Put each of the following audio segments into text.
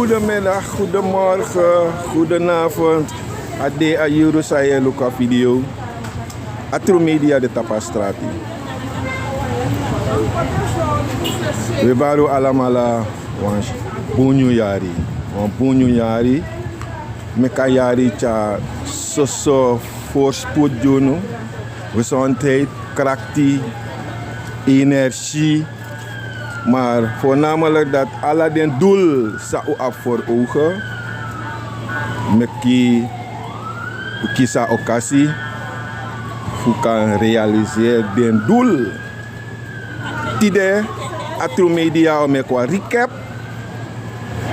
Goedemiddag, goedemorgen, goedenavond. Ade ayuru saya luka video. Atru media de tapastrati. We baru alamala wan bunyu yari. Wan bunyu yari. Meka yari cha soso voorspoed doen. Gezondheid, krachtig, energie. Maar voornamelijk dat alle den doel zou af voor ogen. Meki kisa occasie. Hoe kan realiseren den doel. Tide atru media o mekwa recap.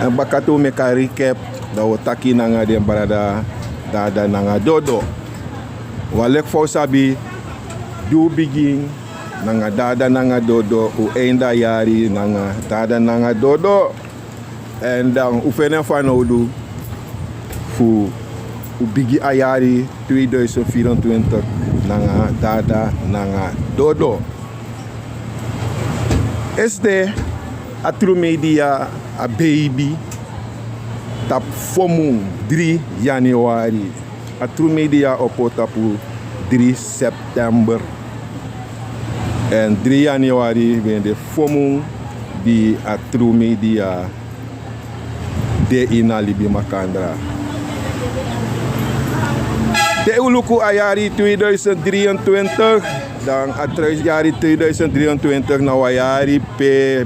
En bakato meka recap. Dat we taki nanga den barada Dada nanga Dodo. Walek fau sabi do begin nanga Dada nanga Dodo u enda Yari nanga Dada nanga Dodo. En dan oefenen van oudu voor u bigi a Yari 2024 nanga Dada nanga Dodo. Este atru media a baby tap fomu 3 Januari. Atru media opotapu 3 September. En 3 Januari ben de fomu di atru media de inalibi makandra. De uluku a Yari 2023. Dan atru Yari 2023 na wa Yari pe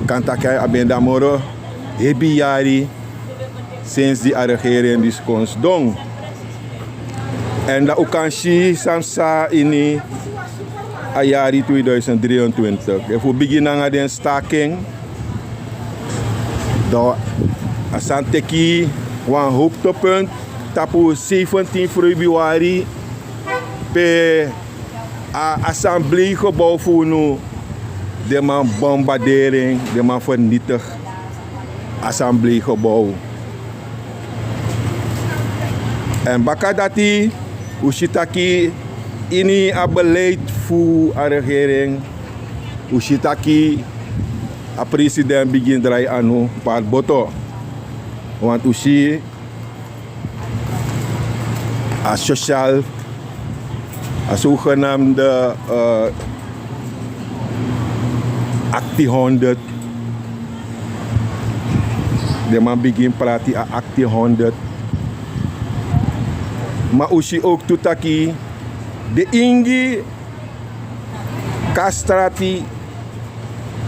kantakai abenda moro. Hebi Yari sinds die regering die skons dong. En dat ook kan zien samsa ini a Yari 2023. En voor beginnen aan de staking. Dat asanteki wan hoogtepunt tapu 17 februari pe a assembleegebouw voor nu de man bombardering, de man vernietig assembleegebouw. En bakadati usitaki ini a beleid voor a regering. Usitaki a president begin draai anu par boto. Want usi a social a zogenaamde actie 100. De man begin prati a actie 100. Maar usi ook tutaki de ingi kastrati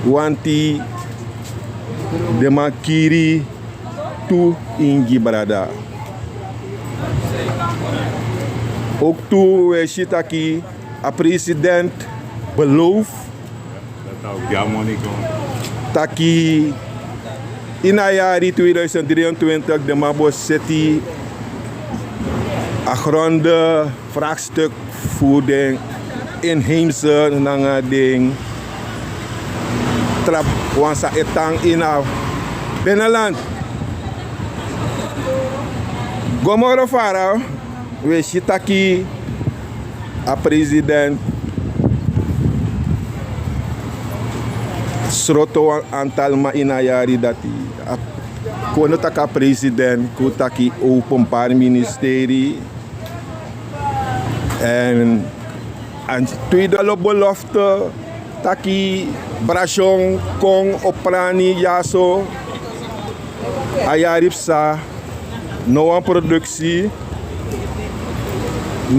wanti de makiri tu ingi brada. Ook toe we shitaki a president beloof taki in a Yari 2023 de mabo seti a gronde vraagstuk voor de inheemse nanga ding trap wansa etang in a binnenland. Gomoro fara we shitaki a president sroto antal ma in a Yari dati kono taka president kutaki openbaar ministerie. En tweede belofte taki brashong kong oprani yaso a Yari sa no een productie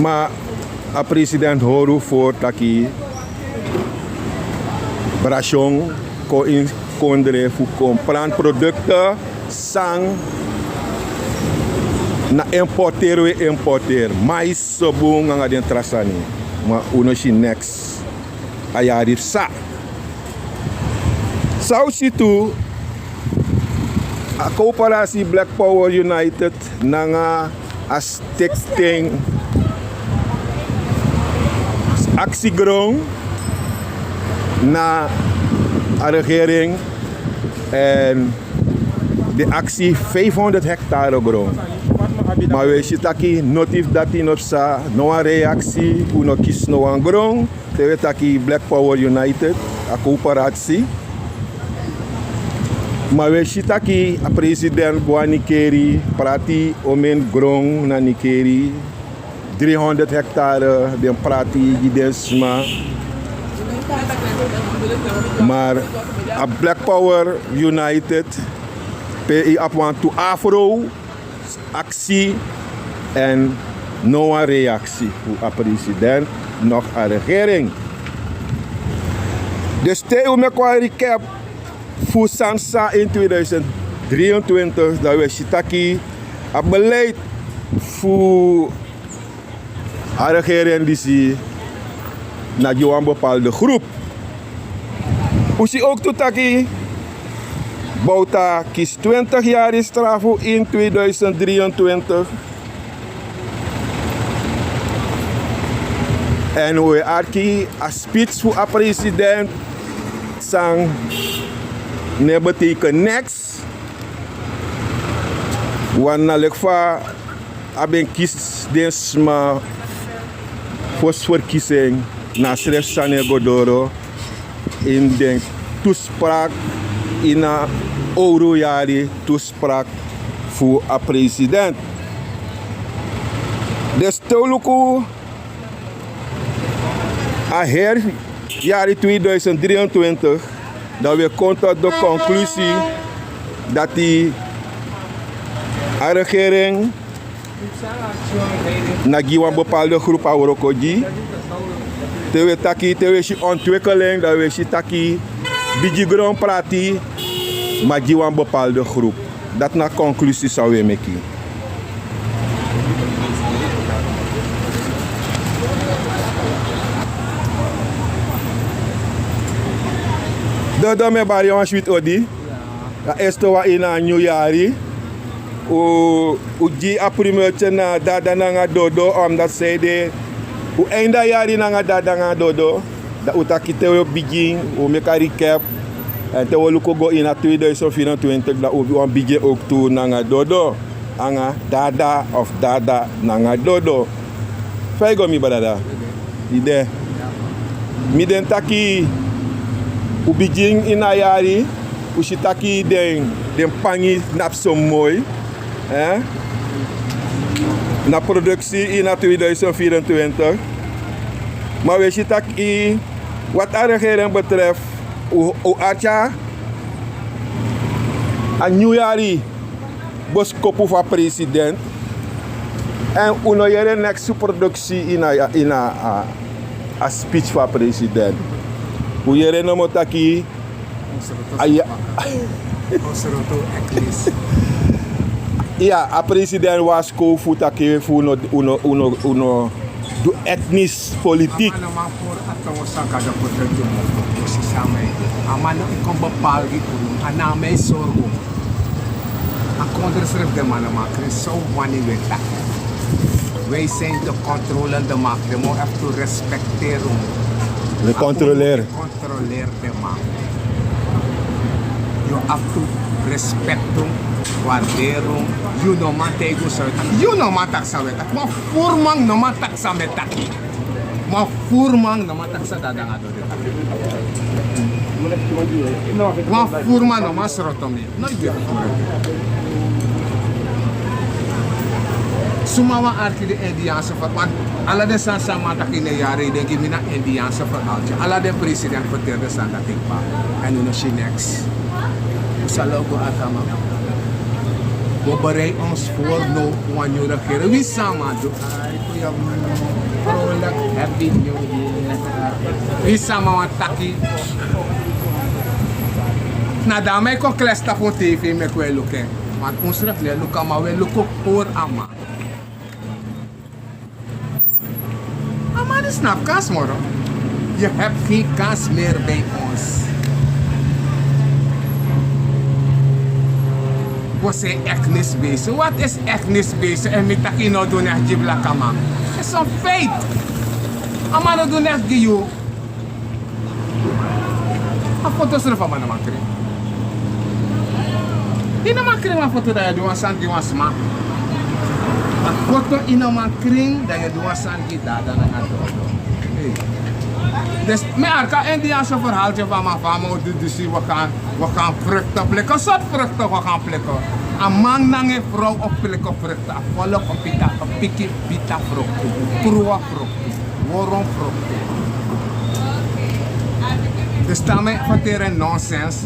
maar a president horu voor taki brashong ko in kondre fu compran producten sang na importer we importer mais sobung nga den trasani ma uno si next a Yari sa situ a coöperatie Black Power United nanga a stichting actiegrond na a regering en de actie 500 hectare grond. Maar we zitten notief dat in op sa no een reactie, uno kies no een grond. We taki Black Power United, a coöperatie. Maar we shitaki a president Boa Nikeri prati omen grong na Nikeri 300 hectare den prati gidesma. Maar a Black Power United pe op want to afro actie en no een reactie voor a president nog a regering. Dus te me kwa recap voor Sansa in 2023 dat we shitaki a beleid voor a regering die naar een bepaalde groep. Usi ook toetaki Bouta kies 20 jaar straf in 2023. En we arki a speech voor a president sang ne betekent niks. Wanneer lekfa aben kies desma verkiezing na schrift Sanego Dodo in de toespraak in een Yari toespraak voor a president. Dus toluku a her jaren 2023 dat we komen tot de conclusie dat die regering na een bepaalde groep Aorokoji te we ontwikkeling dat we taki bigi grond prati maar een bepaalde groep. Dat na conclusie zou we maken. Dodo me bari on sweet odi. Ja esto wa ina Nyun Yari. U ji a primeurtje na Dada Nanga Dodo omdat zij de u einde Yari Nanga Dada Nanga Dodo. Dat u takite we begin u make a recap. En te we go in 2024 dat u begin ook toe Nanga Dodo. Anga Dada of Dada Nanga Dodo. Faigo mi badada. Ide. Mi den taki u begin in a Yari. U shitaki den pangi nap so mooi. Na productie in 2024. Maar we shitaki wat de regering betreft, u acha a Yari Boskopu van president. En u no jere next productie in a speech van president. U jere no motaki ja, a president was kofu take fu uno do etnis politik. Amano ikon bepaal gitu, aname sorgo. Akonder schrijft de mannen maken zo wanneer we dat. Wij zijn de controlende macht, we moeten even respecteren. De controleer. Controleer de macht. Je hebt to respecten, waarderen. Je no man tegen zo. Je no man tak sawe tak. Maar voorman no man tak sawe tak. Maar voorman no man tak sa Dada ngado de tak. Maar voorman no man srotomi. Nooit weer. Sumawa arki de Indiaanse verhaal. Alla de sansa mata kine Yari denk ik mina Indiaanse verhaaltje. Alla de president vertelde staan dat ik pa. En nu she next. Usalogo akama. We bereiden ons voor no wanneer we keren. Wie samen doen? Vrolijk, happy new year. Wie samen want taki. Na daarmee kon klesta voor TV met we lukken. Want ons refle lukken maar we lukken voor ama. Ama is snap kans moro. Je hebt geen kans meer bij ons. Você etnisch bezig. Wat is etnisch bezig? En met taki no doen echt jibla kama. Het is een feit. Ama no doen echt giyo. A foto serve van mana makri. Ina makri uma foto da je doen santi uma sma. A foto ina makri da je doen santi Dada na Dodo. Hey. Dus mijn arka Indiaanse verhaaltje van mijn vader, dus we gaan vruchten plukken. Soort vruchten we gaan plukken. Een man en een vrouw op plukken vruchten. Volk op pita, op piki, pita vruchten. Kruwa vruchten. Worm vruchten. Dus daarmee verteren nonsens.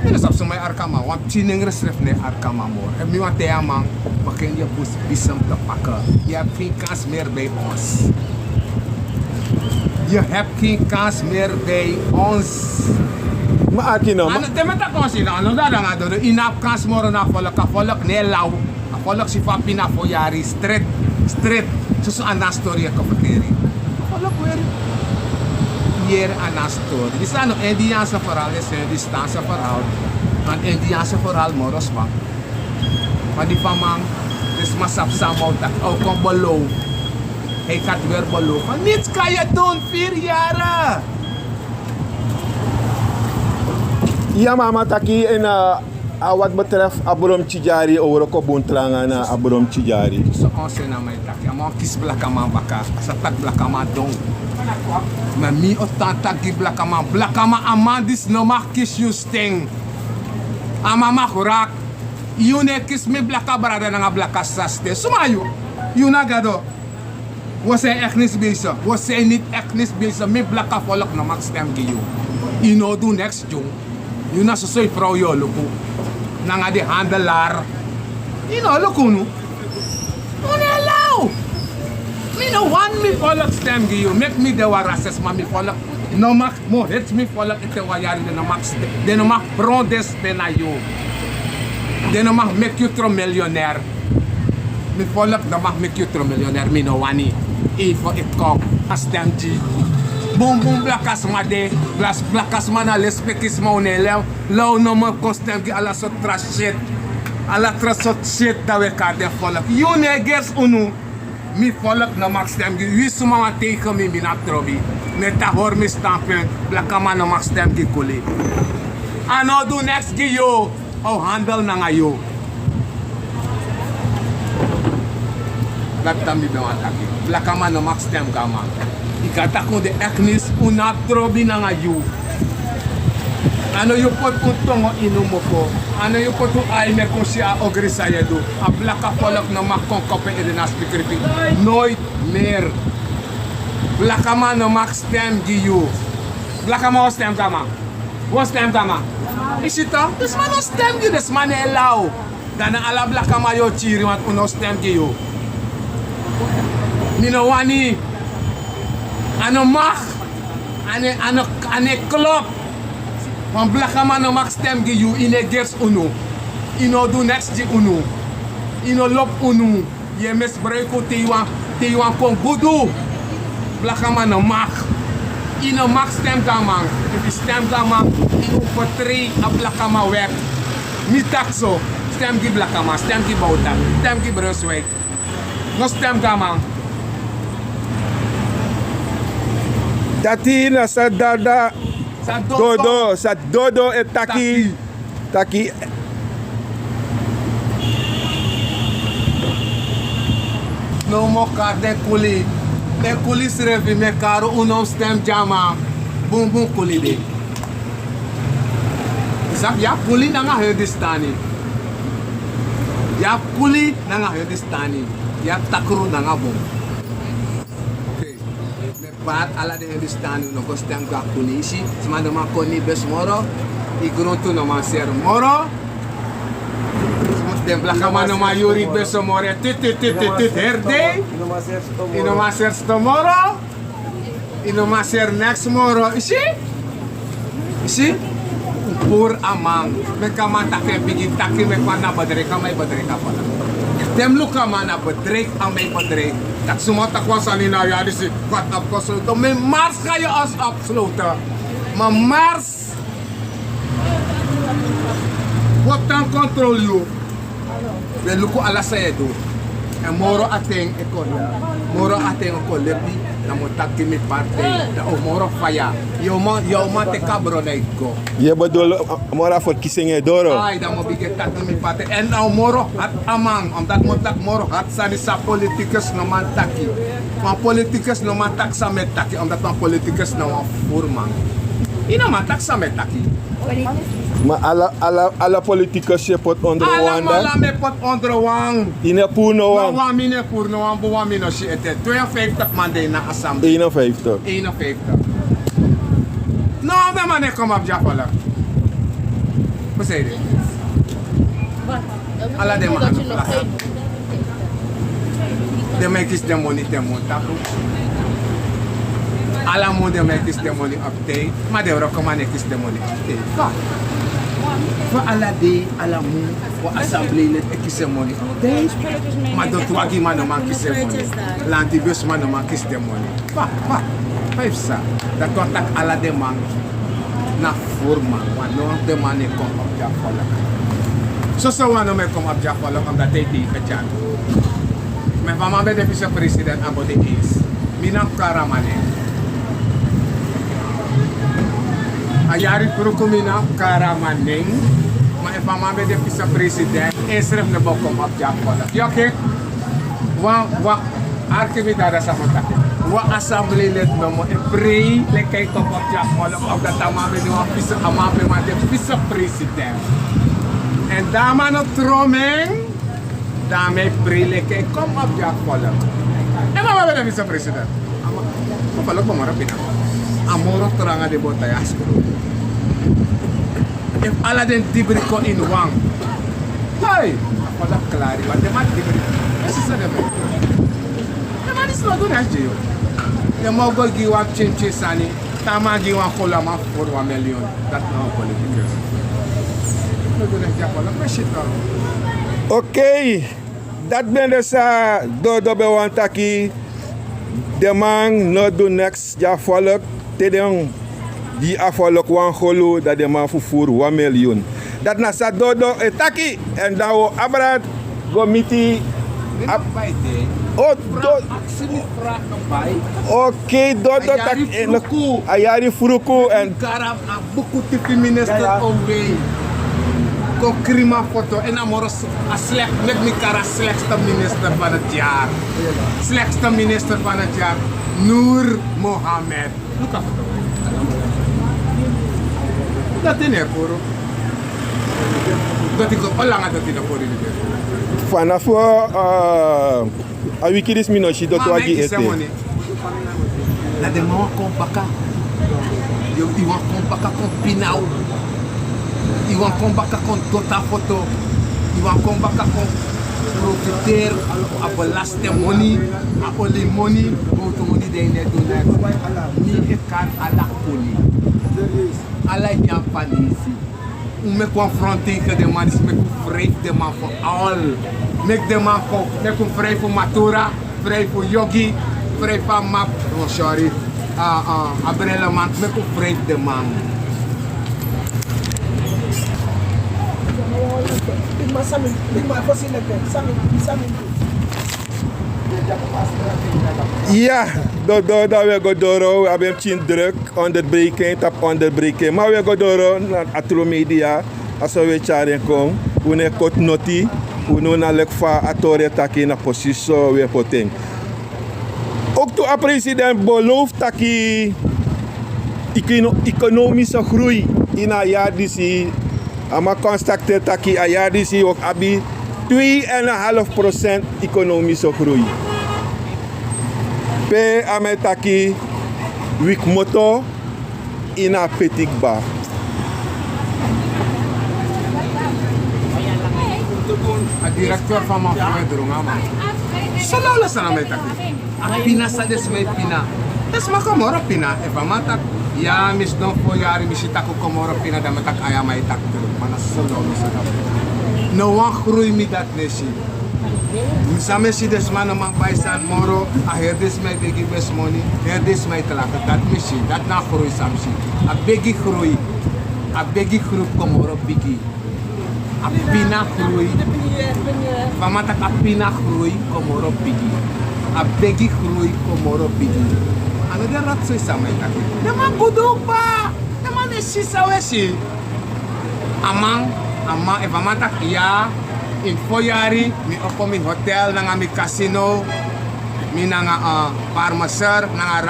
Dus op zo'n arka man, want tiening schrijft nee arka man moor. En nu want hij man, begin je bisem te pakken. Je hebt geen kans meer bij ons. Je hebt geen kans meer bij ons. Maar Akino, En het met dat ons in aan, dat dan doen. In een kans morgen naar volk nee lauw. Volk si van pina voor Yari, street. Zo aan een story kapoteren. Volk weer. Hier aan een story. Die zijn nog Indiaanse verhaal, die Staanse verhaal. Een Indiaanse verhaal moros man. Maar die van man, dus masap samen dat ook kon beloven. Hij gaat weer beloven. Niets kan je doen, 4 jaar. ja mama taki en wat betreft Abrom Chijari over Kobuntlanga na Abrom Chijari. So onze na mijn taki. Amon kies blakaman baka. Asa tak blakaman dong. Maar mi otan taki blakaman. Blakaman aman dis no mag kies you sting. Ama mag raak. You ne kies me blaka brada na blaka saste. Suma you na gado. We zijn echt niet bezig. We zijn niet echt niet bezig. Met blakke volk no mag stem je. You know do next jong. You na so vrouw yo luku. Nanga de handelaar. You know luku nu. Une lau. Me no want me volk stem je. Make me de warases maar me volk. No mag mo hits me volk ite wa Yari de no mag stem. De no mag bron des na you. De no mag make you tro miljonair. Me volk no mag make you tro miljonair. Me no wani. Even ik kop, a stemji. Boom boom blakas ma de, blakas ma na lespekis ma unelew. Lau no me kostemgi ala sot trash shit. Ala trash sot shit dat we kade volk. You negers unu. Mi volk no mag stemgi. Wie suma wa tegen mi na trobi. Met ta hoor mi standpunt. Blakama no mag stemgi kuli. Ano do next gi yo. O handel nanga yo. Dat tambi ben ataki. Blakama no max stem kama. Ikata ko de eknis una trobi na ngayu. Ano yu pot untongo inumoko. Ano yu pot ay me konsi a ogrisa yedo. A blaka polok no mak konkope edena spikripi. Nooit meer. Blakama no max stem giyu. Blakama o stem kama. O stem kama. Isita, this man no stem giyu. This man elaw. Dana ala blakama yo chiri want uno stem giyu. Nino wani ano mag ane klop van blakama no mag stem gi you ine gers unu ino do next di unu ino lop unu ye misbruik te wan kon gudu blakama no mag ino mag stem gamang if stem gamang ino portray a blakama werk ni takso stem gi blakama stem gi bauta stem gi Brunswijk no stem gamang. Dati na sa Dada, sa Dodo et taki. No mo kar de kuli srevi me karo unom stem jama. Bum bum kuli de. Sab ya kuli nanga hedistani. Ya kuli nanga hedistani. Ya takru nanga bum. Baat ala de hedistani no ko stem ga kuli si. Semana ma koni bes moro. I gruntu no ma ser moro. Den blakama no ma yuri beso more tit herde. Ino ma ser tomorrow. Ino ma ser next tomorrow. Isi? Pur amang. Me kama take Piki take me kwa na badrek amay badrek pala. Dem luka mana badrek amay badrek. Dat sumata kwa sa ni na Yari si wat up ko so to me mars ga je as afsluiten. Maar mars wat dan control you. We luku ala sayedo. En moro ateng ekono. Moro ateng ko lepi na mo takki mi parte. Da o moro faya. Yo ma te kabro na iko. Je bedoel mora voor kiesingen doro. Ay da mo bigit takki mi parte. En nou moro hat amang omdat mo tak moro hat sa ni sa politicus no man takki. Van politicus no man taksa met taki, omdat van politicus no een voerman. Ina man taksa met taki. Maar alle politicus je pot onder Allemaal wanda. me pot onder wang. In poen no No wan. wan mine voor no wan boa mino si ete. 52 man de na assemblee. 51. 51. No, de man kom op Jafala. Hoe zei je? Alla de man aan de plaza. De make is de money te montaku. Alla mo de make is de money update. Maar de recommend is de money update. Voor alla de, alla mo, voor assemblee let ik is de money update. Maar dat wagi man no man kies de money. Lantibus man no man kies de money. Va. Vijf sa. Dat contact alla de man. Na forma. Want no de man ne kom op Jafala. Zo wan me kom op Jafala omdat hij tegen Jan. Mijn mama ben de vice-president aan de is. Mina karamane. A Yari pruku mina karamane. Maar mijn mama ben de vice-president. En schrijf de boek om op Jafala. Ja, oké? Wa arkemi Dada samotake. Wa assemblee lid no mo e pre le kijk op Jafala. Op dat mama ben de vice-president. En daar man op troming. Daarmee preleke kom op Jafala. En mama ben de vice-president. Apa lok mama rapina. Amoro teranga de botayas. If alla den dibriko in wang. Hey, apa klari, wat de man dibriko. Essa sa de. De man is not doen as je. Je mag go giwa chinchi sani. Tama giwa kola ma voor 1 miljoen. Dat nou politicus. No doen as Jafala, maar shit. Oké, dat ben dus Dodo be wan taki. De man no do next ja volk. Te den die afolok wan holo dat de man voor 1 miljoen. Dat na sa Dodo e taki en dan we abrad go miti. Oh, oké, Dodo tak Ayari Furuku en Karab na buku TV minister omwee. Ko krima foto en amoros a slecht met mi kara slechtste minister van het jaar. Slechtste minister van het jaar, Noor Mohammed. Look at dat in er voor. Dat ik al lang dat in er voor jullie. vanaf a wiki dis minoshi dat wagi ete. La de man kon baka. Yo iwan kon baka kon pinau. Iwan kon baka kon tota foto. Iwan kon baka kon profiteer a belaste money, a oli money, go to money de net do net. Ni e kan ala poli. Ala yan panisi. Me confronter que de man is me vrij de man voor al. Mek de man voor me vrij voor matura, vrij voor yogi, vrij voor map. Oh sorry. Abrela man me vrij de man. Ja, dat we go door. We hebben een druk, onderbreken, tap onderbreken. Maar we go door naar Atro Media. Als we charen komen, we ne kot noti, we no na lek fa atore taki na positie we poteng. Ook toen de president belooft taki economische groei in a jaar disi, ama constateer taki a jaar disi ook abi 2,5% economische groei. Pe ametaki wik moto in a petit bar. A directeur van mijn vriend man. Solo la sana metaki. A pina sa des me pina. Des ma komoro pina. E va matak. Ja mis don po Yari misita ko komoro pina da matak aya mai tak. Mana solo la sana. No wan groei mi dat nesi. Misame si des man man paisan moro. A her des me begi best money. Her des me talaka. Dat misi. Dat na groei samsi. A begi groei. A begi groep komoro Piki. A pina groei. Vamata a pina groei komoro Piki. A begi groei komoro Piki. Ano de rat so isa mai taki. De man budupa. De man esi sawesi. Amang e vamata ya in Yari mi opo mi hotel nanga mi casino. Minanga parmaser, nanga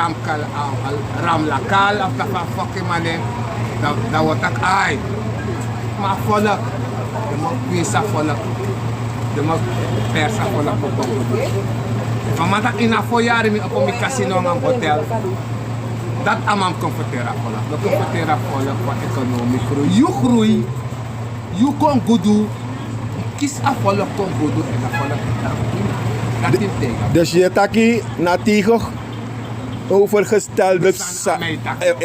ram lakal, of the fucking money. Dat wordt ook ai. Maar volk, de mag pisa volk, de mag persa volk op de van wat ik in een jaar op een casino en een hotel, dat amam comfortera volk. Dat comfortera volk voor economie groei. Je groei, je kon goed doen, kies a volk kon goed doen en a volk dat is tegen. Dus je taki natigog overgestelde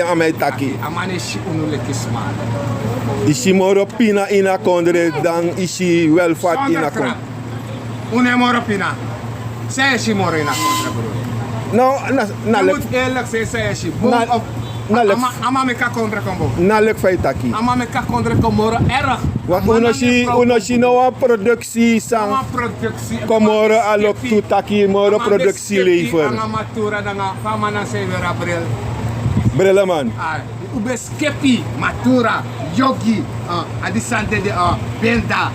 aan mijn taki. Amaneshi unuleke smaak. Is je moro pina in a kondre, dan is je wel vat in a kondre. Une moro pina. Zij je moro in a kondre bro. Nou, Je moet eerlijk zijn, zij je. Ama me ka kondre kombo. Nalek fay taki. Ama me ka kondre komoro erg. Want unoshi nou een productie sang. Komoro alok tu taki moro productie lever. Anga matura danga fama na severa bril. Breleman. Ube skepi, matura, yogi, adisante de benda,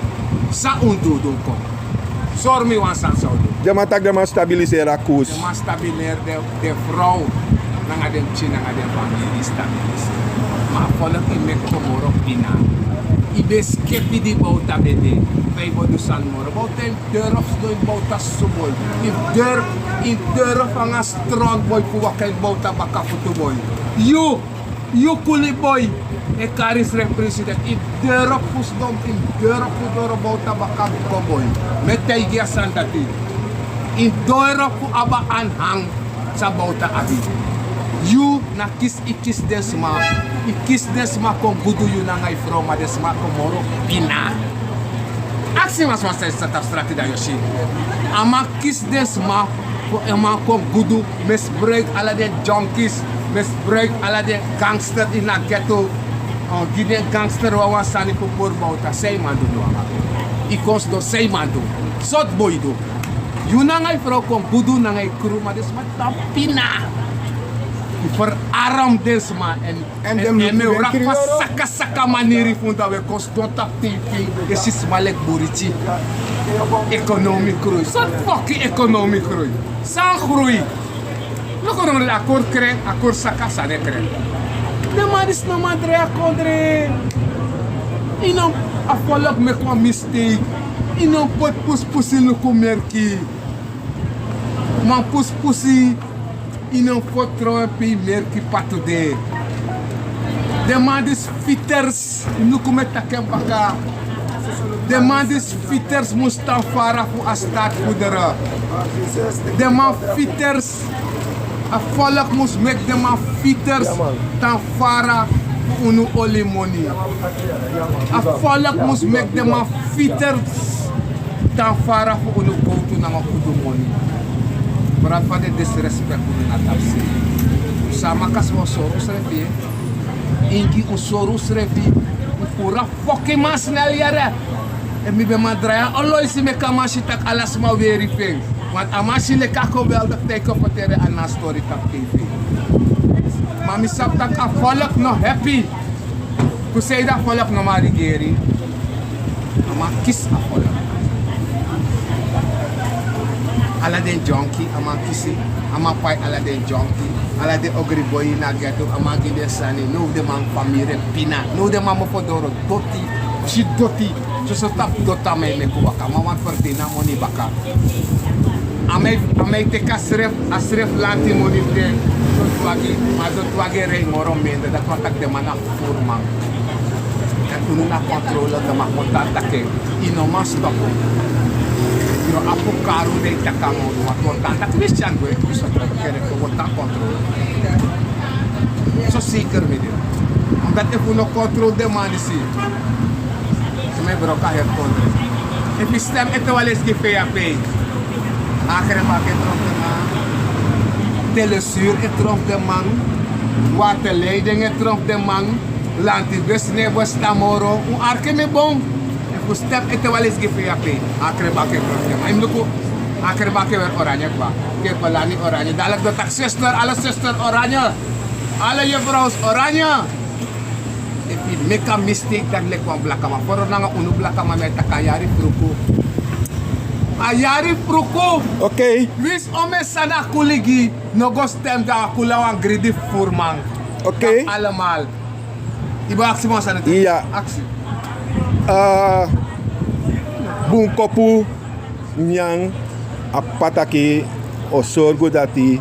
sa undudu kom. Sormi wan san saudu. Je matak de man stabiliseren a koers. Je man stabiliseer de vrouw. Nanga dem chi, nanga dem familie stabiliseren. Maar volk in mek komoro pina. Ibe skepi di bouta bede. Wij bodu san moro. Bouta in deur of sto in bouta subol. In deur of anga strong boy pu wakai bouta baka futu boy. You kuli boy, e karis representant in deur pus dom in deur pu doro bouta baka boy. Met teigia sandati. In deur pu aba anhang sa bouta abi. You na kis ikis desma. Ikis desma kon gudu you na ngai froma desma komoro pina. Aksi mas sa abstrati da yoshi. Ama kis desma ko ema kon gudu misbruik ala de junkies. Misbruik alle de gangster in de ghetto. Gide gangster wawan sani ko por bauta. Sei man do wanga. Ikons do sei man do. Sot boy do. You na ngai vrouw kon budu na ngai kru maar des maar tapina. Voor arm des maar en me rapa saka manieri funda we kostonta TV. This is malek burichi. Economic groei. Sot fucking economic groei. San groei. Nog een akkoord krijgen, akkoord saka sane krijgen. De man is nog maar drie akkoorden. In een afvallig met een mistake. In een pot pussy luku merki. Man pussy in een pot trouwens merki patude. De man is fitters luku met takem baka. De man is fitters moest dan varen voor een staatgoederen. De man fitters. A volk moest make de man fitters tan fara unu oli money. A volk moest make de man fitters tan fara unu koutu na kudu money. Berat pada disrespect unu na tapsi. Sama kas mo soru srefi. Ingi un soru srefi. Pura fucking mas naliara. E mi be madraya allo isi me kamashi tak alas ma veri feng. Want amashi le kako wel dat teken voor tere aan na story op TV. Maar mi sap tak a volk no happy. Ku say da volk no ma rigeri. Ama kiss a volk. Ala den junkie ama kissi. Ama pai ala den junkie. Ala de ogri boy na ghetto ama gide sani. No de man famire pina. No de man mo fodoro doti. Si doti. So tap dota me kuwaka. Ma wan perdina moni baka. Amei te asref lanti monite do twagi rei moro mende da kontak de mana furman en unu na controle de ma kontata ke ino ma stop yo apu karu de takamo wa kontata christian go e so tra kere ko wota controle so seker me de omdat e uno controle de mani si me broka her controle e pistem etwales ki fe pay. Akhirnya pakai tromp de man, telesuur het tromp de man, waterleiding het tromp de man, lantibus nebo stamoro, arke me bon, en step het wel eens geven pe, akhirnya pakai tromp de man. Imluku akhirnya pakai weer oranje kwa, kijk balani oranje, dadelijk de tak zuster oranje, alle juffrouws oranje. If you make a mistake, dan lek wan blakama, voor nanga unu blakama met takayari truku. A Yari pruko. Oké. Wis ome sana kuligi. No go stem ga kulawan gridi furman. Oké. Allemaal. Iba aksi mo sana. Ja. Aksi. Boskopu Nyun a pataki o sorgo dati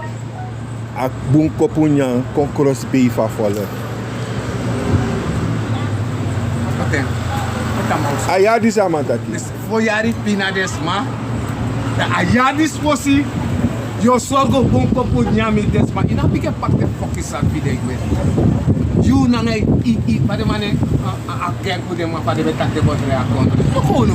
a Boskopu Nyun kon cross bay fa follow. Oten. A Yari sama taki. Fo Yari pinades ma. A Yari fosi. Yo sorgo Boskopu Nyami desma. Ina pike pak de fokki san pide igwe. You nanga i pade mane a geng ku de ma pade betak de botre a kon. Loko no.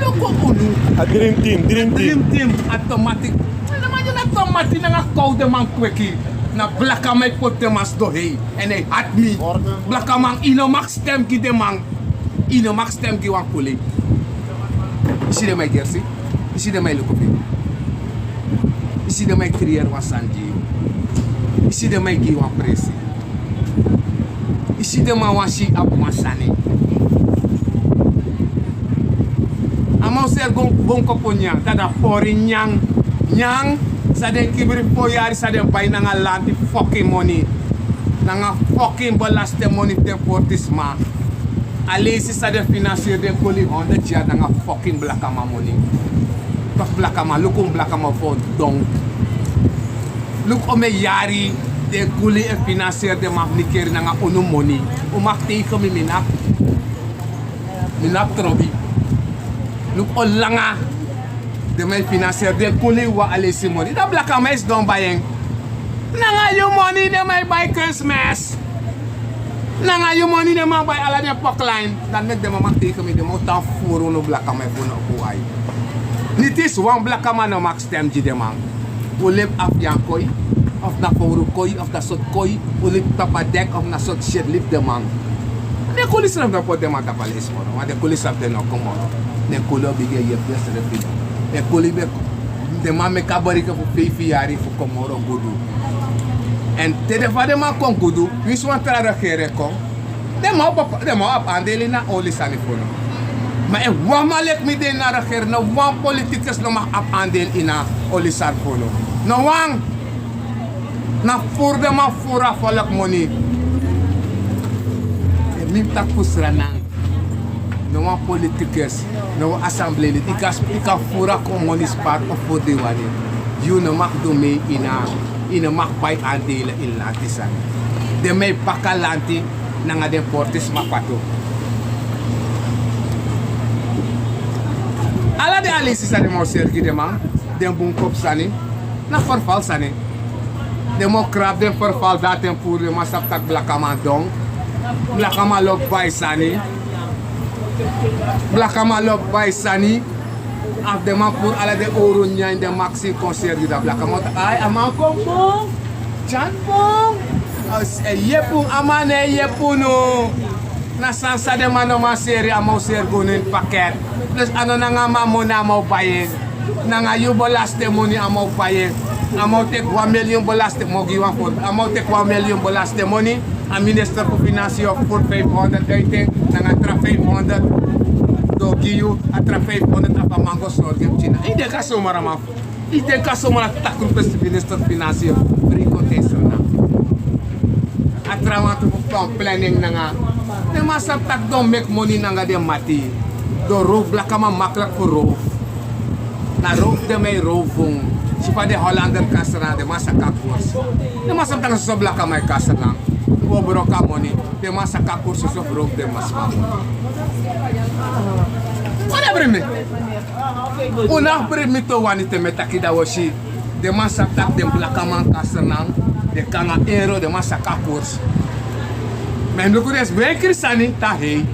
Loko no. A dream team. Dream team automatic. Na manje na automatic na kou de man kweki. Na blaka mai pot de mas do hei. En hij had me. Blaka man ino max stem ki de man. Ino max stem ki wan kule. Isi de mai gersi. Isi de mai lukofi. Isi de mai krier wan sanji. Isi de mai gi wan presi. Isi de ma wan shi ap wan sani. Amau ser Boskopu Nyun. Dada fori Nyun. Nyun. Sa den kibri po Yari sa den bay nanga lanti fucking money. Nanga fucking balaste money ten portisma. Alesi sa den financier den koli on de chia nanga fucking blakama money. Toch blakama, lukum blakama for dong. Luk ome Yari de kuli e financier de mak nikeri nanga onu money. Umak teke mi minak. Minak trobi. Luk o langa de mijn financier de kuli wa alesi money. Dat blakama is don bayeng. Nanga you money de mij buy Christmas. Nanga you money de man buy ala de pokline. Dan nek de mama teke mi de mo ta furu no blakama e bono ku ai. Niet is one blakama no mak stem ji de man. We live af yankoi. Of na foru koi, of na sot koi. We live tapa dek of na sot shit live de man. De kuli sref na pot de man tapa les moro. Maar de kuli sref de no komoro. De kuli obige ye best refi. De kuli be de man me kabari ke fu pefi Yari fu komoro gudu. En te de va de man kon gudu. Wis wan tra regere kon. De man op aandelen na oli sani fono. Maar en wamalek mi de na reger no wan politicus no mag op aandeel ina oli sar fono. No wan na voor de man fora volk money. En mi tak pusra nang. No wan politicus, no assemblée lid. Ika fora kon money spart of voor de wani. You no mag do mee ina mag bij aandelen in lantisan. De mij pakka lanti nanga den portis mapato. Ala de alisi sa de mo sergi de man, den Boskopu sani, na forfal sani. De mo krab den forfal daten pour de ma saptak blakama dong. Blakama lok bay sani. Blakama lok bay sani. Af de man pour ala de oro nyan de maxi concert di da blakama. Ay aman kombo. Chan pong. Yepung amane yepuno. Na sansa de man no ma seri amo ser gonin paket. Plus ano nanga mamona amo bayen. Nanga yu bolaste money amo bayen. Amo tek 1 million bolaste mo giwan for. Amo tek 1 million bolaste money. A minister voor financiën voor 500 uiting. Nanga tra 500. Do giyu atra 500 apa mango sorgem China. Ide kaso marama. Ide kaso mara takrupes minister financiën. Rico tesona. Atra want to planning nanga. De masa tak don make money nanga de mati. Do roof blakama makkelijk voor roof. Na roof de mij roofung. Si pa de Hollander kasana de masa kakurs. De masa tak so blakama kasana. Wo broka money. De masa kakurs so roof de masma. Whatever me. Una brimi to wanite metakida washi. De masa tak de blakama kasana. De kanga ero de masa kakurs. Men luku des bekri sani ta hei.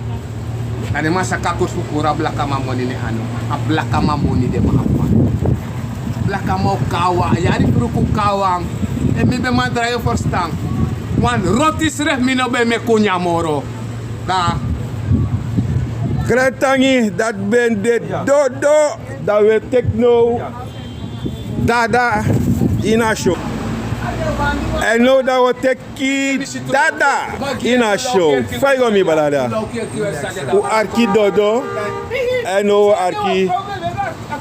Ane masa kakurs pura blakama moni ne ano. A blakama moni de maapa. Blakama kawa, Yari pruku kawa. E mi be mandra yo for stang. Wan rotis ref mi no be me kunya moro. Da. Kretangi, dat ben de Dodo. Dat we techno. Dada in a show. En nou dat we teki Dada in a show. Faigo mi balada. U arki Dodo. En nou arki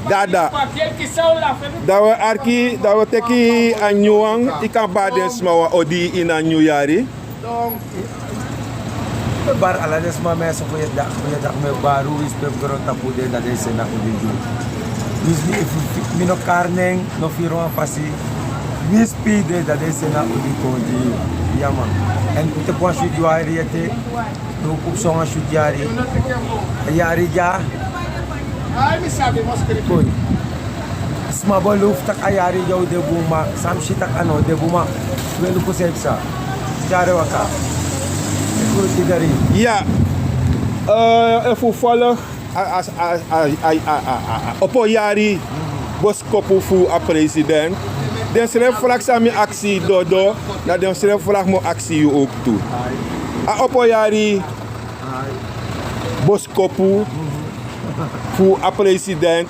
Dada. Dat we teki aan Nyun, ik kan baden smawa odi in aan New Yari. Bar ala des ma mesa ko yada me baru is pe gro tapu de da des na ko dinju. Dus mi no carne no firo a pasi. Mi speed da des na ko di konji. Yama. En te po shoot Yari ete. No kup so a shoot Yari. Yari ja. Ai, me sabe, mostra Koi. Sma boluf tak ayari jau de buma. Sam shitak ano de buma. Welu ko seksa. Jare waka. Ja, vervolg op een Yari Boskopu voor a president. Dan schrijf vraag sami actie Dodo, dan schrijf vraag mo actie u ook toe. Op een Yari Boskopu voor a president,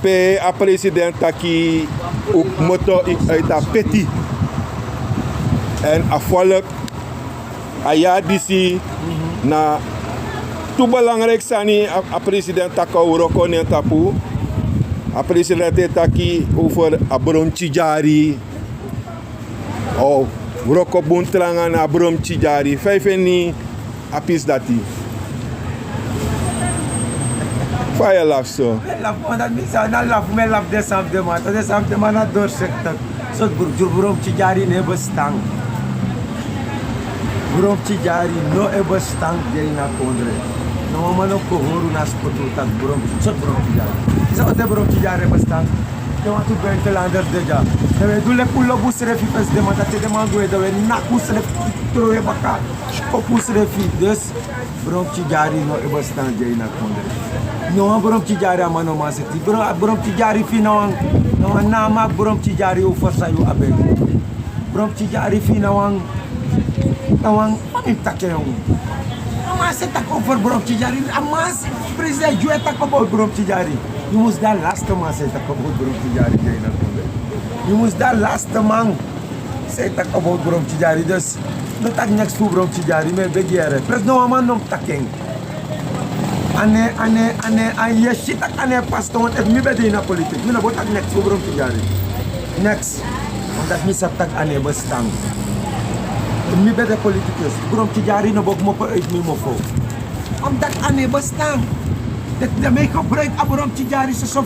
pe a president taki ook moto uit a Piki. En a volk aya disi na tu belangrijk sani a president takau rokonen tapu a president taki over a brom tijari o roko buntranga na brom tijari fefeni a pis dati fire laugh so Laf man dat misa na laf me laf de man na doorzetten so brom tijari ne bestang Brom Tijari no eba stang jay na kondre. No mano ko horu nas potutan brom sot brom Tijari. Sa ote brom Tijari eba stang. Yo atu bente lander deja. Deve dule pulo bus refi pes de mata te demandu e deve na kus refi troe baka. Ko kus refi des brom Tijari no eba stang jay na kondre. No brom Tijari amano maseti. Brom Tijari finawang no nama brom Tijari u forsa yu abe. Brom Tijari finawang Tawang intakeng. Amas tak over brom Tijari. Amas president ju tak over brom Tijari. You must da last man say tak over brom Tijari jay na konde. You must da last man say tak over brom Tijari dus. No tak next to brom Tijari me begiere. Pres no man nom takeng. Ane yeshi tak ane paston et mi bedi na politik. Mi na botak next to brom Tijari. Next. Omdat mi sap tak ane bestang. Mi bede politicus, brom Tijari no bok mo pa uit mi mo fo. Omdat ane bestang. Dat de mij gebruik aan brom Tijari so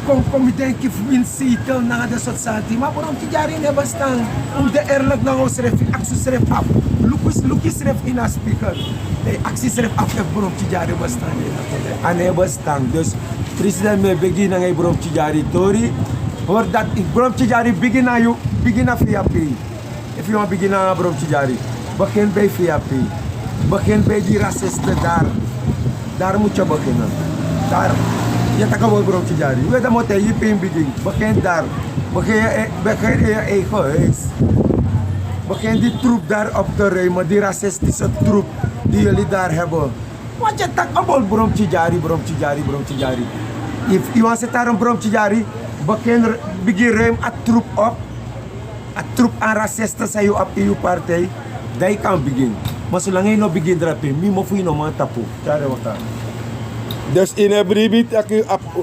kom denk ik win zetel na de society. Maar brom Tijari ne bestang. De eerlijk na ons ref, acties ref af. Lukis ref in a speaker. De acties ref af de brom Tijari bestang. Ane bestang. Dus president me begin na brom Tijari tori. Hoor dat brom Tijari begin na via pay. If you want to begin aan brom Tijari, begin bij VAP. Begin bij die racisten daar. Daar moet je beginnen. Daar. Je tak wel brom Tijari. Je weet dat moet je begin. Begin daar. Begin je eigen huis. Begin die troep daar op te ruimen. Die racistische troep die jullie daar hebben. Want je tak wel brom Tijari. If you want to zitten aan brom Tijari, begin ruim a troep op. A troep aan racisten sa op uw partij, dat kan begin. Maar zolang je nog begint drapen, mi mo fui no man tapu. Dus in een brief dat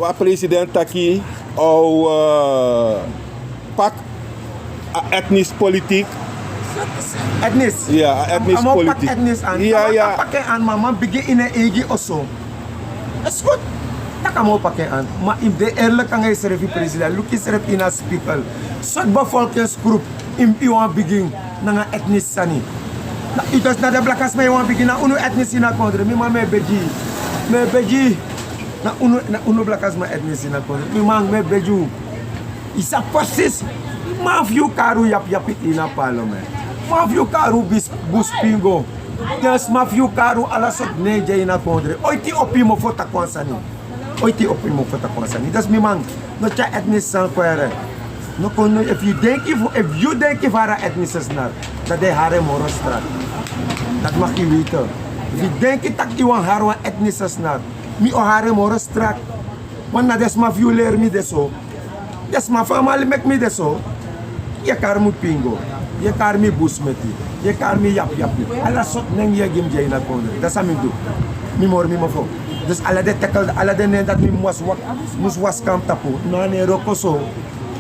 a president taki au pak etnisch politiek. Etnis? Ja, etnisch politiek. Etnis aan. Ja. Pakken aan, maar man begin in een eigen of zo. Dat is goed. Dat kan mo pakken aan. Maar in de eerlijk kan je schrijven president. Look is schrijven in als people. Zo'n bevolkingsgroep in Iwan begin na etnis sani. Het is na de blakas me Iwan begin na unu etnis in a country. Mi man me beji. Na unu blakas me etnis in a country. Mi man me beju. Isa precies. Ma few karu yap in a parlement. Ma few karu bus pingo. Dus ma few karu ala sot neje in a country. Oiti opi mo fota kwansani. Dat is mi man. No cha etnis san kwere. No kono if you denk if hara etnische snar, dat de hare moro straat. Dat mag je weten. If you denk dat je hara etnische snar, mi o hare moro straat. Want na des ma view leer mi deso. Des ma family mek mi deso. Je kar mu pingo. Je kar mi busmeti. Je kar mi yap. Ala sot neng ye gim jay na kono. Dat is mi do. Mi mor mi mofo. Dus alle de tackle, alle de dat mi moest waskam tapu. No ane rokoso.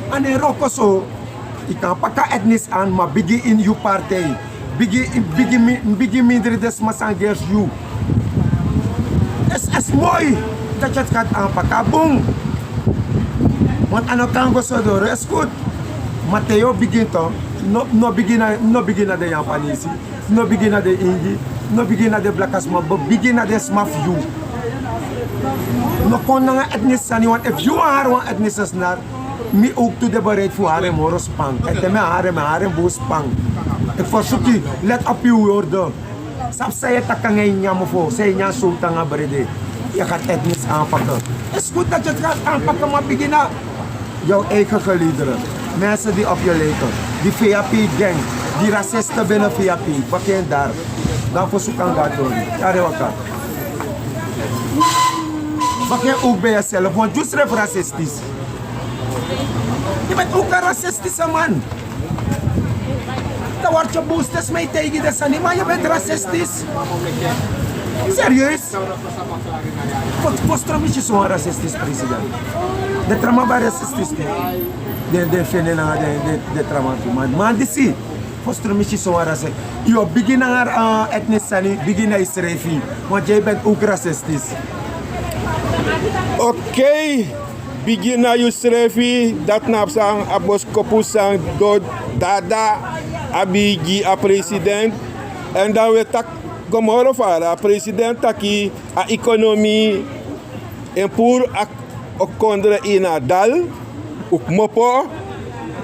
Ane rokoso. Ik kan pakken etnis aan, maar bigi in uw partij. Bigi minder des masangers you. Es mooi dat je het gaat aanpakken. Boom. Want aan elkaar go zo door, is goed. Matteo begint toch. No begin na de Japanese. No begin na de Indie. No begin na de Blackas, maar begin na de smaf you. No kon na etnis sani, want if you are one etnis naar, mi ook toe de bereid voor haar en moros pang. En me haar en boos pang. Ik verzoek je, let op je woorden. Sap saya tak kan ngay nyamo fo, saya nya sultan nga berede. Je gaat etnis aanpakken. Het is goed dat je het gaat aanpakken, maar begin na jouw eigen geliederen. Mensen die op je lijken. Die VIP-gang, die racisten binnen VIP. Wat je daar? Dan verzoek aan dat doen. Ja, Rewaka. Wat je ook bij jezelf, want je schrijft racistisch. Je bent ook een racistische man. Dan word je boosters mee tegen de sani, maar je bent racistisch. Serieus? Postrom is zo'n racistisch president. De trama ba racistisch. De vinden de trama. Maar die zie. Postrom is zo'n racistisch. Je begint naar etnisch sani, begin naar Israël. Want jij bent ook racistisch. Oké. Begin na Yusrefi, dat nap sang a Boskopu sang Dada, abigi a president. En dan we tak gomoro fara, president taki a economie en pour a okondre ina dal, ook mopo,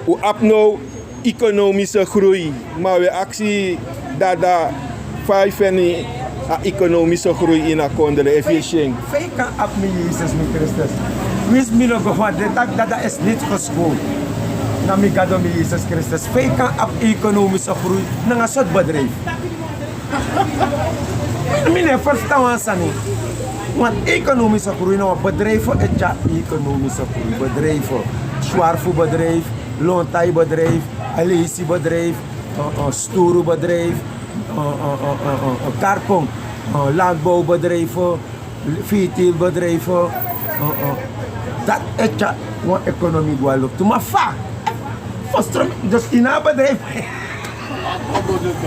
u apno economische groei. Maar we actie Dada 5 en a economische groei ina kondre efficient. Fake up me Jezus me Christus. Mis milo gehad, de tak Dada is niet geschoold. Na mi gado me Jezus Christus. Fake up economische groei na een soort bedrijf. Mine verstaan sani. Want economische groei na bedrijven het ja economische groei. Bedrijven, zwaarvoerbedrijf, loontaai-bedrijf, alesi-bedrijf, stoerenbedrijf, karpong, landbouwbedrijven, veeteelbedrijven. Dat is ja een economie die loopt. Maar vaak, dus in een bedrijf.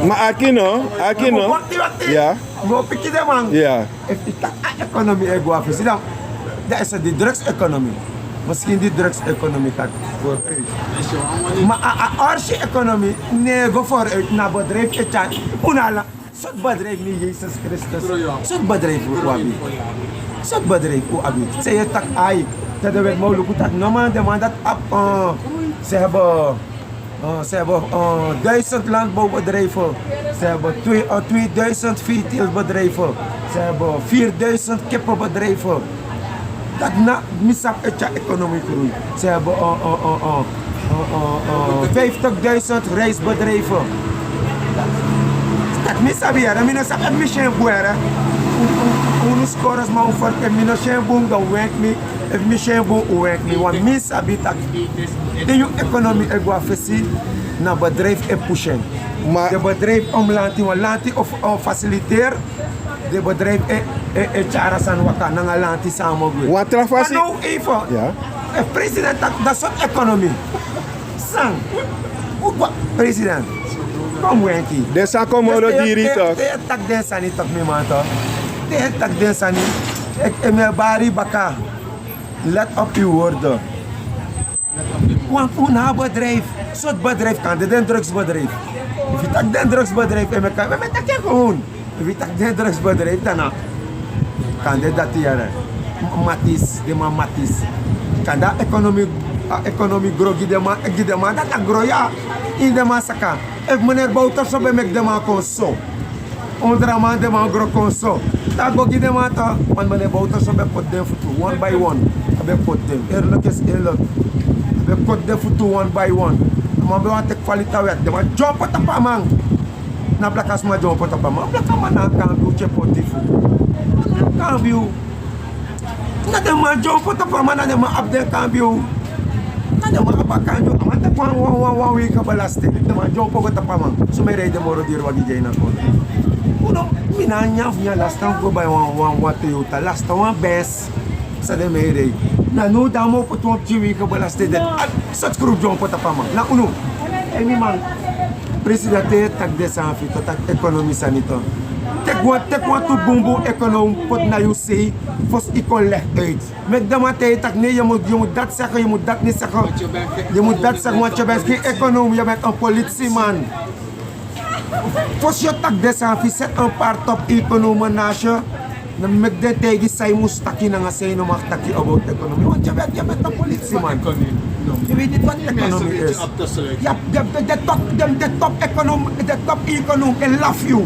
Maar Akino? Ja. Maar Piki de man. Ja. If ik dat economie is goed voor dan, dat is de drugseconomie. Misschien die drugseconomie gaat vooruit. Maar als economie, nee, go vooruit naar bedrijf, het ja, unala. Zo'n bedrijf niet Jezus Christus. Zo'n bedrijf hoe abi. Zo'n bedrijf hoe abi. Zeg je tak ai, dat de wet mogelijk dat normaal de man dat op, ze hebben 1000 landbouwbedrijven, ze hebben 2000 veeteelbedrijven, ze hebben 4000 kippenbedrijven. Dat na misap etja economie groei. Ze hebben 50.000 reisbedrijven. Dat misap hier, en minus heb misschien boeren. Unu scores maar over en minus geen boom dan werkt me, en misschien boom werkt me, want misap het de je economie is wat visie naar bedrijf en pushen. Maar de bedrijf om lanti of faciliteer de bedrijf en chara san waka na lanti samen. Wat trafasi? Maar nou even, ja. President dat soort economie. Sang, president, kom wenki. De sa komoro diri toch? De tak den sani toch me man toch? De tak den sani. Ik me bari baka. Let op uw woorden. Want een bedrijf, zo'n bedrijf kan, dit is een drugsbedrijf. If je tak een drugsbedrijf en kan, maar dat je gewoon. If je tak een drugsbedrijf, dan kan dit dat hier. Matis, de man matis. Kan dat economie grogi de man, dat groeia in de man saka. If meneer Bouter zo bij me de man kon zo. Onder man de man gro kon zo. Dat gogi de man toch, want meneer Bouter zo bij pot dem voor one by one. Bij pot dem, eerlijk is eerlijk. We cut the foot one by one. Maar we want te kwaliteit werk. Maar jump op de man. Na plakas maar jump op de man. Plakas maar na kan je check op die foot. Kan je? Na de man jump op de man. Na de man op de kan je? Na de man op kan je? Maar de man one week belasten. De man jump op de man. Zo mij rijden morgen hier wat die jij na kon. Uno, Pinanya via last time go by one Toyota. Last time one best. Sa de mere. Na no damo po tuwa chiwi ka bala stede. Sat group jong po tapama. Na uno. Emi man presidente tak desa fito tak ekonomi sanito. Tek wat tu bumbo ekonom pot na you say fos ikon leh uit. Met damate tak ne je moet dat zeggen, je moet dat niet zeggen. Je moet dat zeggen, want je bent geen econoom, je bent een politieman. Fos je tak desa fi set een paar top economen naast je. Dan met de tegen zij moest takkie na nga say no mag takkie about economy. Want je bent een politieman. Je weet niet wat economie is. Ja, de top econoom en love you.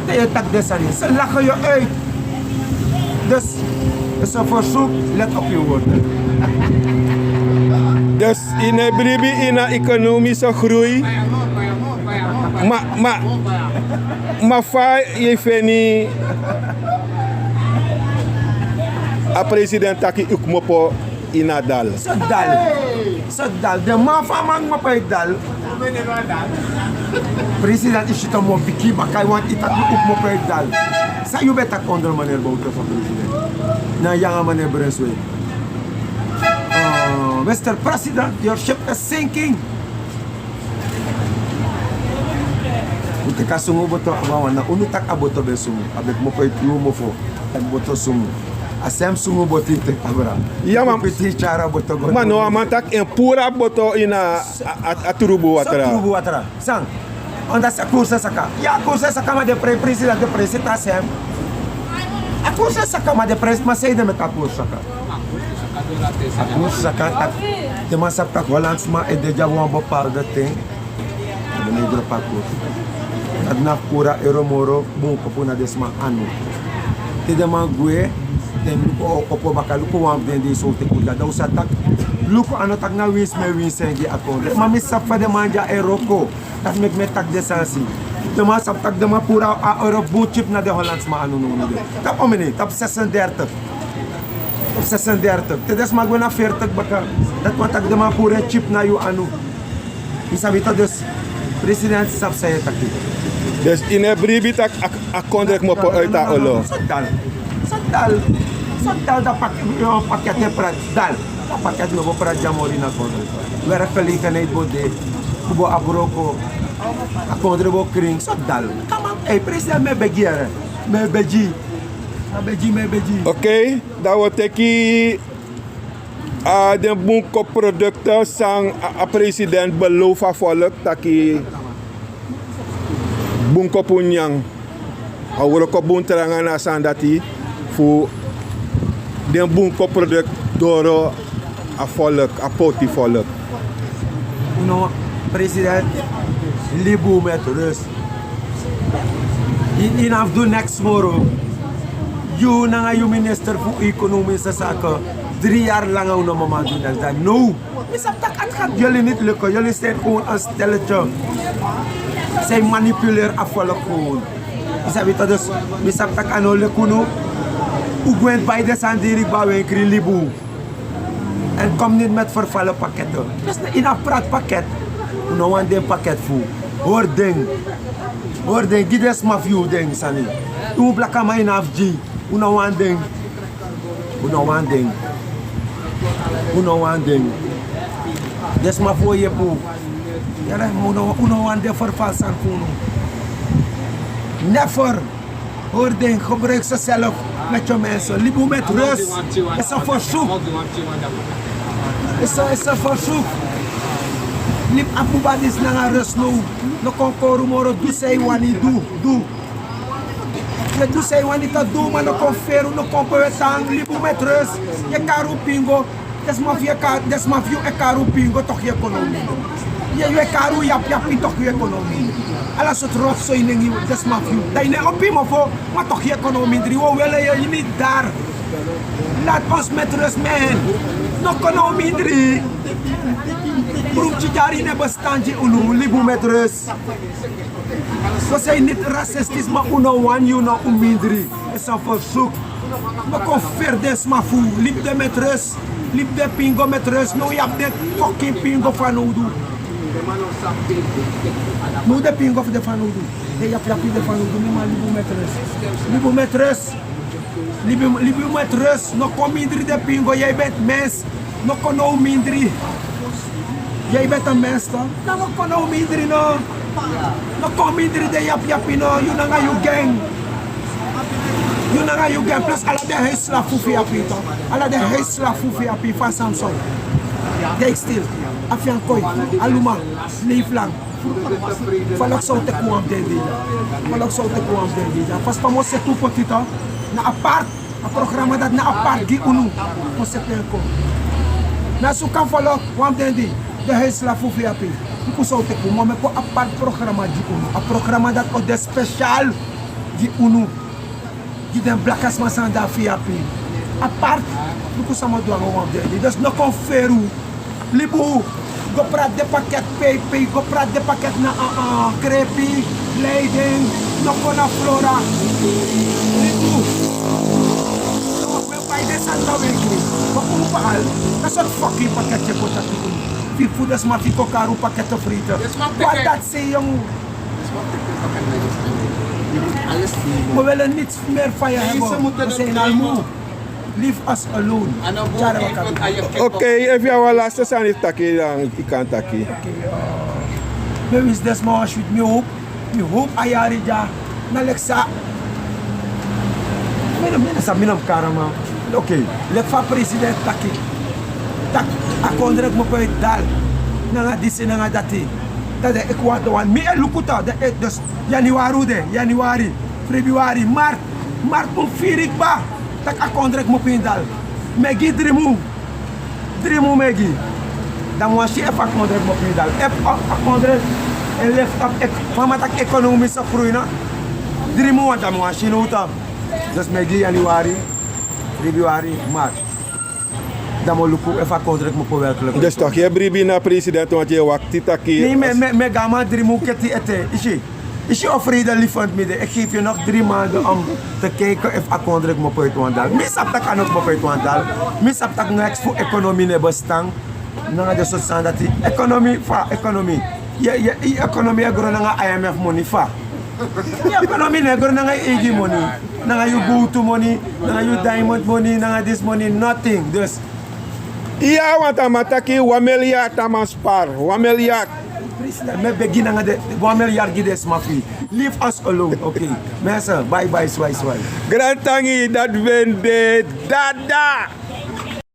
Je tak desa niet. Ze lachen je uit. Dus is een verzoek, let op je woorden. Dus in een bribi in een economische groei. Maar fa je feni a president taki ukmopo inadal. Sadal. De man van man mopo dal. President is het om Piki, maar hij want het ukmopo dal. Sa je bent tak onder meneer Bouten van president. Na jonge meneer Brunswijk. Mr. President, your ship is sinking. Untuk kasungu boto abawan na unu tak aboto besungu. Abek mo pa itiyo mo fo. Tak boto sungu. Asem sungu boto ite abra. Ja, man. Piti cara boto boto. Mano amantak en pura boto ina aturubu watra. Aturubu watra. Sang. Onda sa kursa saka. Ya kursa saka ma de president asem. A kursa saka ma de president ma sei de met a kursa saka. A kursa saka tak. De ma sap tak Hollands ma e de jawan bepaalde ting. De negro pa kursa. Adna pura eromoro Boskopu na desma anu. Te dema gue tem luko opo baka luko wan vendi so te kuda da usatak luko ano tak na wins me winsengi akonde. Mami sap de manja eroko. Dat mek me tak desansi. De ma sap tak de ma pura a euro bootchip na de Hollands ma anu no de. Tap omeni, tap 36. Op 36. Te desma gue na 40 baka. Dat ma tak de ma pura chip na yu anu. Isabita dus president sap saya tak. Dus in een bribi tak akondrek mo po uit a olo. Sadal da pakete prat dal. Da pakete mo prat jamori na kondre. Wera pelika na ibode. Kubo abroko. Akondre bo kring sadal. Kama president me begiere. Me beji. Oké, dat we teki de Boskopu producten sang a president beloven volk taki Boskopu nyang. Awolo ko bunteranga na sandati fu de Boskopu product Dodo a volk, a poti volk. No, president libu met rust. In afdo next tomorrow. You na you minister voor economische zaken 3 jaar lang uno mama doen dat. No. Misap tak het gaat jullie niet lukken. Jullie zijn gewoon een stelletje. Zij manipuleren afvallen gewoon. Misap het dus. Misap tak ano lekuno. Ugwent bij de sandirik bouwen kri libu. En kom niet met vervallen pakketten. Dus in een praatpakket. Uno wan den pakket voor. Hoor ding. Gides mafio ding sani. U blakama in afg. Uno wan ding. Des ma voor je poe. Ja, uno wan de vervalsan kuno. Never. Hoor ding, gebruik ze zelf met je mensen. Libu met rust. Is een verzoek. Is een verzoek. Lip apubadis na rust no. No konkoru moro do say wani do. Je doet zij wanneer dat doen, maar no confero, no competang, libu met rust. Je karu pingo, desmafio e karu pingo toch je economie. Je karu yap toch je economie. Alla soort rotzo in een desmafio. Dat je niet op hem of maar toch je economie. We willen je niet daar. Laat ons met rust, man. No economie drie. Broertje Yari ne bestandje unu, libu met rust. We zijn niet racistisch, maar uno wan you no umidri. Het is een verzoek. We kunnen verder smafu. Liep de met rust. Liep de pingo met rust. Nou, je hebt de fucking pingo van Udu. Nu de pingo van Udu. de yap yapi de fanu gumi ma libu metres. Libu metres. Libu metres. No komindri de pingo, jij bent mens. No kono mindri. Jij bent een mens toch? No kono mindri no. No komindri de yap yapi no. You nanga you gang. You nanga you gang. Plus ala de heis la fufi yapi toch? Ala de heis la fufi yapi van Samsung. Kijk stil. Afian koi. Aluma. Leef lang. Falak zou te kwam den dia. Falak zou te kwam den dia. Pas pa mo se tu potito na apart. A programa dat na apart gi unu. Mo se penko. Na sukan falak kwam den di. De heis la fufi yapi. Iku zou te kwam me ko apart programa gi unu. A programa dat o de special gi unu. Gi den blakas masanda fi yapi. Apart. Iku sama doang kwam den di. Dus no konferu. Libu. Go praat de pakket PP, go praat de pakket na krepi, leiding, no kona flora. Libu. We buy this and no wiki. But umpaal, that's what fucking pakket je pot ati kun. Fifu des ma fiko karu pakket frita. Wat dat say yung we willen niets meer van je hebben. We zijn al moe. Leave us alone. Okay, if you have a last san if taki, dan ik kan taki. Maybe it's this more shoot me hope a Yari ja na leksa. Minam karama. Okay, lek fa president taki. Tak akondrek mo pa dal. Nanga disi nanga dati. Tade Ecuador wan mi elukuta de dus Januari, Februari, Mart pun firik ba. Tak akondrek mo pindal. Megi drimu megi. Dan wansi ef akondrek mo pindal. Ef akondrek en left up fama tak ekonomi sa fruina. Drimu wan dan wansi no utam. Dus megi Januari, Februari, Mart. Dan mo luku ef akondrek mo po werkelijk. Dus toch je bribi na president want je wakti taki. Nee, me gama drimu keti ete. Is je afreden liefend midden? Ik geef je nog 3 maanden om te kijken of akondrek me uit wandal. Misap tak kan ook me uit wandal. Misap tak next voor economie ne bestang. Nanga de soort staan dat die economie. Je economie agro nanga IMF money fa. Je economie ne agro nanga EG money. Nanga you go to money, nanga you diamond money, nanga this money, nothing. Dus Ja, want dan mataki 1 miljard taman spar. 1 miljard. me begin nanga de 1 miljard gides mafi. Leave us alone, okay? Mensen, bye bye, swai. Grand tangi dat ben de Dada.